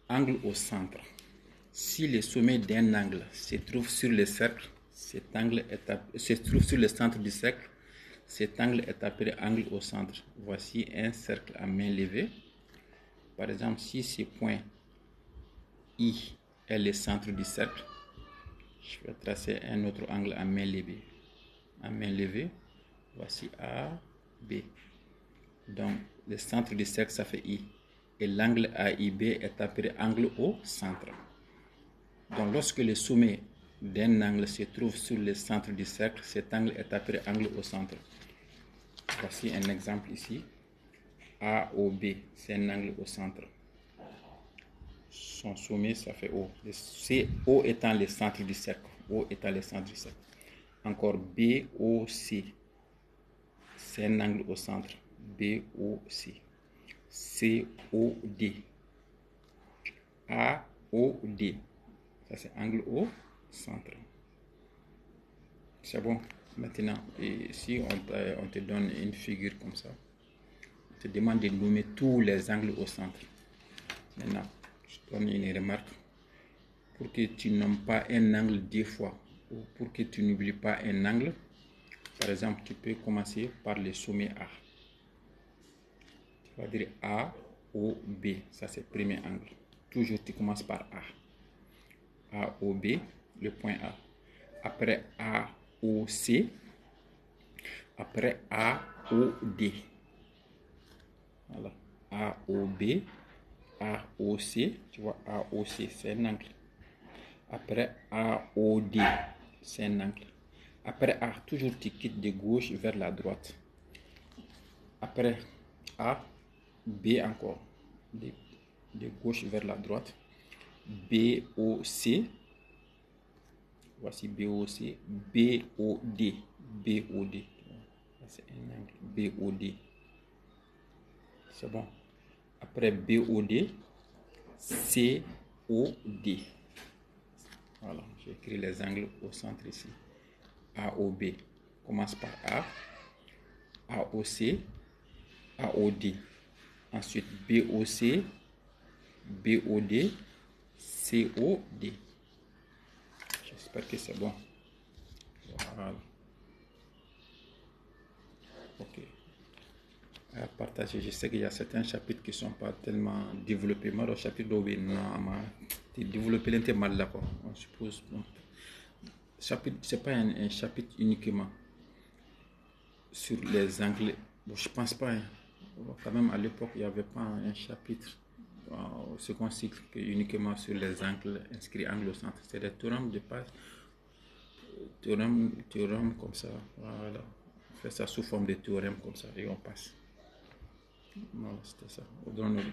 angle au centre. Si le sommet d'un angle se trouve sur le cercle, cet angle se trouve sur le centre du cercle, cet angle est appelé angle au centre. Voici un cercle à main levée. Par exemple, si ce point I est le centre du cercle, je vais tracer un autre angle à main levée. À main levée, voici A, B. Donc, le centre du cercle, ça fait I. Et l'angle AIB est appelé angle au centre. Donc, lorsque le sommet d'un angle se trouve sur le centre du cercle, cet angle est appelé angle au centre. Voici un exemple ici. AOB, c'est un angle au centre. Son sommet, ça fait O. O étant le centre du cercle. O étant le centre du cercle. Encore BOC, c'est un angle au centre. BOC. COD. AOD. Ça, c'est angle au centre. C'est bon. Maintenant, si on te donne une figure comme ça, on te demande de nommer tous les angles au centre. Maintenant, je donne une remarque. Pour que tu nommes pas un angle 2 fois, ou pour que tu n'oublies pas un angle, par exemple, tu peux commencer par le sommet A. Tu vas dire A, O, B. Ça, c'est le premier angle. Toujours, tu commences par A. A, O, B, le point A. Après A, O, C. Après A, O, D. Voilà. A, O, B. A, O, C. Tu vois, A, O, C, c'est un angle. Après A, O, D, c'est un angle. Après A, toujours tu quittes de gauche vers la droite. Après A, B encore. De gauche vers la droite. B, O, C. Voici B, O, C. B, O, D. B, O, D. C'est un angle. B, O, D. C'est bon. Après B, O, D. C, O, D. Voilà, j'ai écrit les angles au centre ici. AOB commence par A, AOC, AOD. Ensuite BOC, BOD, COD. J'espère que c'est bon. Voilà. Ok. À partager. Je sais qu'il y a certains chapitres qui ne sont pas tellement développés. Moi, le chapitre d'OB, non, développé l'intérêt mal d'accord. On suppose. Bon. Chapitre, c'est pas un chapitre uniquement sur les angles. Bon, je pense pas. Hein. Bon, quand même, à l'époque, il n'y avait pas un chapitre au second cycle uniquement sur les angles inscrits angle au centre. C'est des théorèmes de base. Théorème comme ça. Voilà. On fait ça sous forme de théorème comme ça et on passe. Voilà, c'était ça.